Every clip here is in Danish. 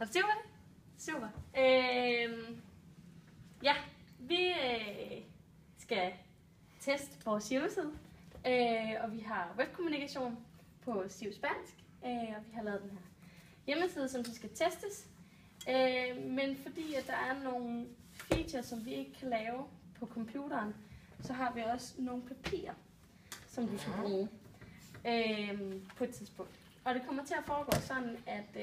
Har du styr på det? Super. Ja, vi skal teste vores hjemmeside, og vi har webkommunikation på Siv Spansk, og vi har lavet den her hjemmeside, som så skal testes. Men fordi at der er nogle features, som vi ikke kan lave på computeren, så har vi også nogle papirer, som du skal bruge på et tidspunkt. Og det kommer til at foregå sådan, at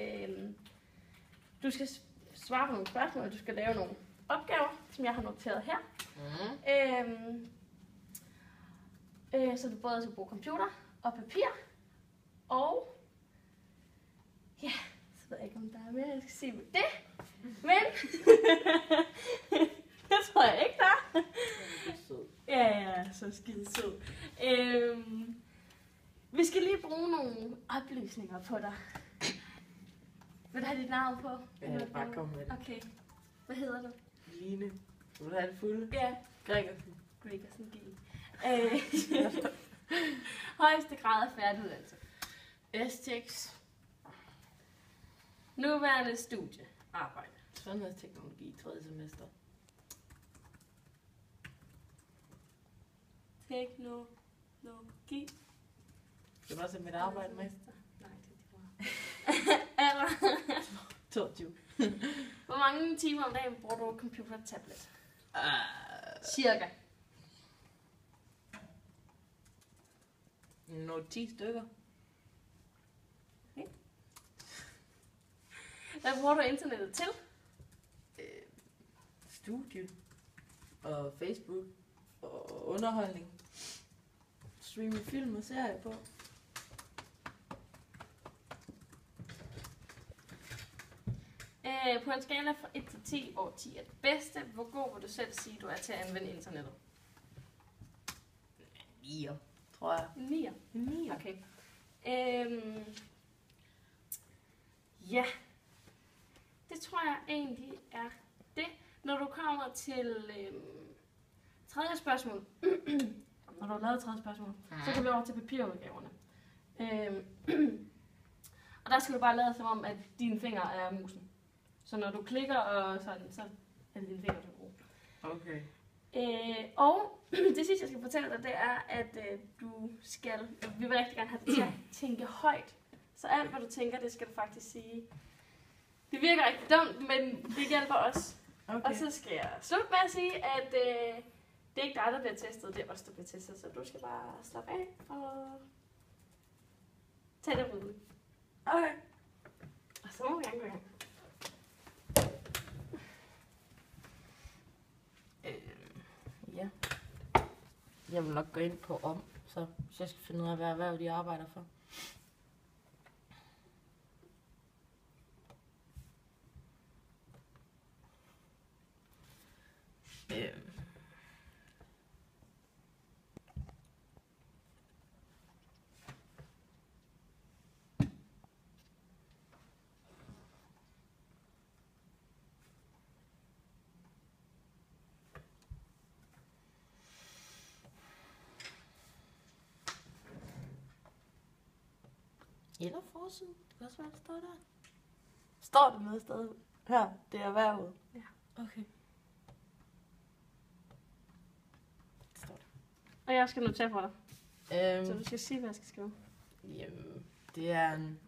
du skal svare på nogle spørgsmål, og du skal lave nogle opgaver, som jeg har noteret her. Så du både skal bruge computer og papir, og ja, så ved jeg ikke, om der er mere, jeg skal sige med det, men det tror jeg ikke, der er. Ja, så skide sød. Vi skal lige bruge nogle oplysninger på dig. Vil du have dit navn på? Ja, bare kom med det. Okay. Hvad hedder du? Line. Vil du have det fulde? Ja. Gregersen. Gregersen G. Højeste grad af færdiguddannelse. STX. Nuværende studie. Arbejde. Sundhedsteknologi, 3. semester. Teknologi. Det var også mit arbejde med. Nej, det er det. 22. Hvor mange timer om dagen bruger du computer og tablet? Cirka. Nogle 10 stykker. Okay. Hvad bruger du internettet til? Studie. Og Facebook. Og underholdning. Streame film og serier på. På en skala fra 1 til 10, hvor 10 er det bedste, hvor god vil du selv sige, du er til at anvende internettet? 9, tror jeg. 9. 9. Okay. Ja, det tror jeg egentlig er det. Når du kommer til tredje spørgsmål, når du har lavet tredje spørgsmål, så går vi over til papirudgaverne. Og der skal du bare lade som om, at dine fingre er musen. Så når du klikker og sådan, så er det dine fingre, du bruger. Okay. Og det sidste, jeg skal fortælle dig, det er, at du skal, vi vil rigtig gerne have dig til at tænke højt. Så alt, hvad du tænker, det skal du faktisk sige. Det virker rigtig dumt, men det hjælper os. Okay. Og så skal jeg slutte med at sige, at det er ikke dig, der bliver testet, det er os, der bliver testet. Så du skal bare slappe af og tage det roligt. Okay. Og så må vi gerne gå i gang. Ja. Jeg vil nok gå ind på så jeg skal finde ud af, hvad erhverv de arbejder for. Eller forsiden. Det kan også være, det står der. Står det noget sted? Her, det er erhvervet. Ja. Okay. Det står der. Og jeg skal notere for dig. Så du skal sige, hvad jeg skal skrive. Jamen, det er en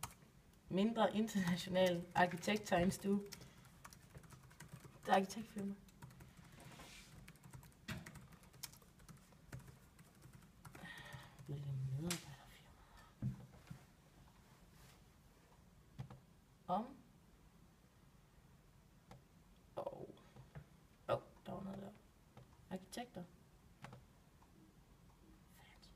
mindre international arkitekttegnestue. Det er arkitektfirma. Om. Der var noget der. Arkitekter. Fedt.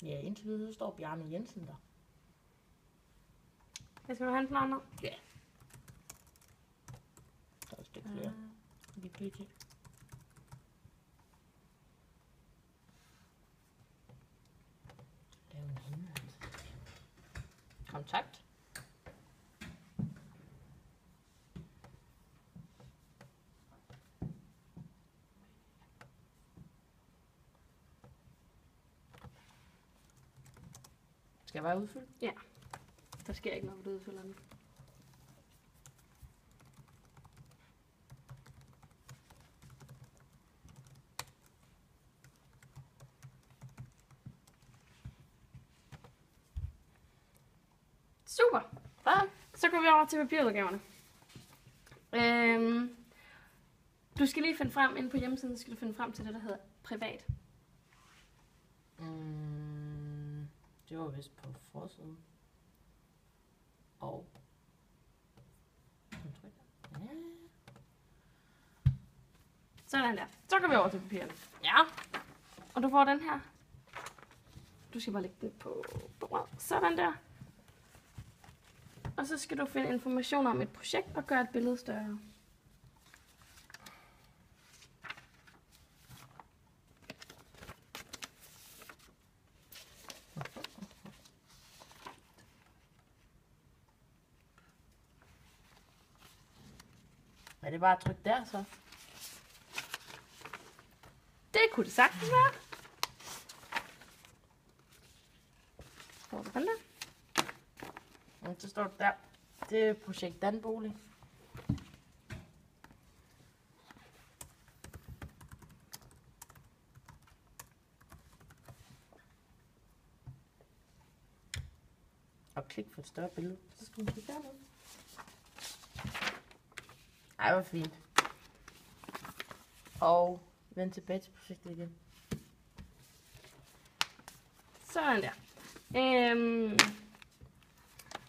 Ja, indtil videre står Bjarne Jensen der. Jeg skal du have en plan nu? Ja. Der er et stykke flere. Vi pt. Lave en henvendelse. Kontakt. Skal jeg bare udfylde? Der sker ikke noget, hvor du udfylder den. Super. Så går vi over til papirudgaverne. Du skal lige finde frem, inde på hjemmesiden, skal du finde frem til det, der hedder privat. Det var vist på forsiden. Og... Ja. Sådan der. Så går vi over til papirerne. Ja. Og du får den her. Du skal bare lægge den på bordet. Sådan der. Og så skal du finde information om et projekt og gøre et billede større. Er det bare at trykke der så? Det kunne det sagtens være. Hvor er det der? Og så står det der. Det er projekt Danbolig. Og klik på et større billede. Så skal man kigge dernede. Ej, hvor fint. Og vend tilbage til projektet igen. Sådan der.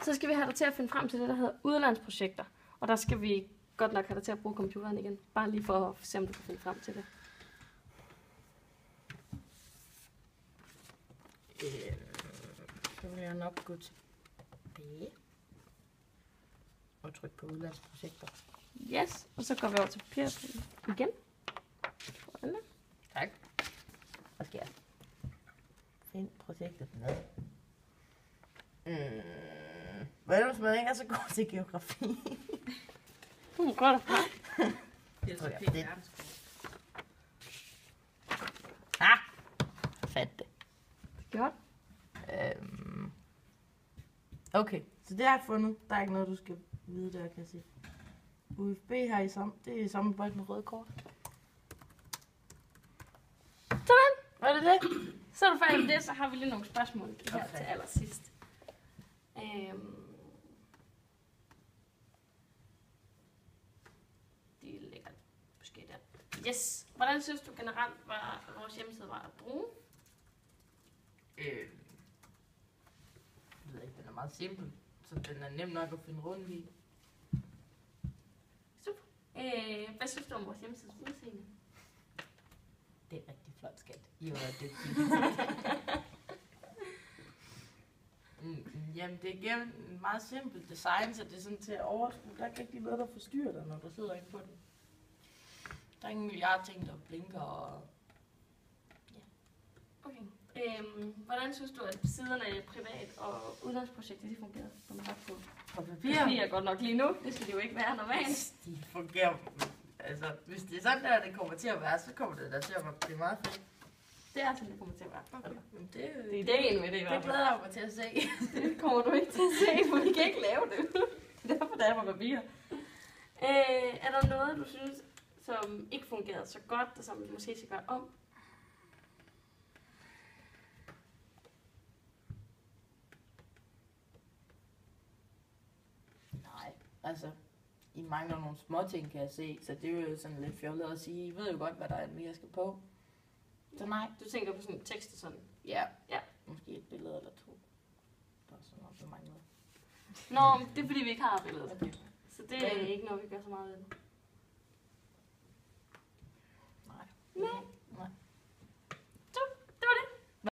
Så skal vi have dig til at finde frem til det, der hedder udlandsprojekter. Og der skal vi godt nok have dig til at bruge computeren igen. Bare lige for at se, om du kan finde frem til det. Så vil jeg nok gå tilbage. Og trykke på udlandsprojekter. Yes, og så går vi over til papiret igen. Sådan der. Tak. Hvad skal jeg? Find projektet med. Hvad er det, hvis man ikke er så god til geografi? Godt derfra. Det er så pænt verdenskort. Fandt det. Godt. Okay, så det har jeg fundet. Der er ikke noget, du skal vide der, kan jeg sige. UFB har I det er samarbejde med røde kort. Sådan. Var det det? Så er du færdig med det, så har vi lige nogle spørgsmål her Okay. til allersidst. De ligger måske der. Yes. Hvordan synes du generelt, var vores hjemmeside var at bruge? Jeg ved ikke, den er meget simpel, så den er nem nok at finde rundt i. Super. Hvad synes du om vores hjemmesides udseende? Det er rigtig flot, skat. I var dygtige. Jamen, det er igen en meget simpelt design, så det er sådan til at overskue. Der er ikke rigtig noget, der forstyrrer dig, når du sidder inde på den. Der er ingen milliard ting, der blinker og... Okay. Hvordan synes du, at siderne af privat og udlandsprojekter, de fungerer, som har på papir? papir er godt nok lige nu. Det skal det jo ikke være normalt. De fungerer... Altså, hvis det er sådan der, det kommer til at være, så kommer det der til at være det er meget fedt. Det er sådan, det kommer til at være. Okay. Det Det er ideen med det i hvert det fald. glæder jeg mig til at se. Det kommer du ikke til at se, for vi kan ikke lave det. Det er derfor, der er på papir. Er der noget, du synes, som ikke fungerede så godt, og som vi måske skal gøre om? Nej, altså, I mangler nogle små ting, kan jeg se, så det er jo sådan lidt fjollet at sige. I ved jo godt, hvad der er, mere skal på. Så nej. Du tænker på sådan tekst og sådan. Ja. Ja. Måske et billede eller to. Der er sådan noget, der mangler. Nå, det er fordi, vi ikke har billedet. Okay. Så det er ikke noget, vi gør så meget ved. Nej. Nej.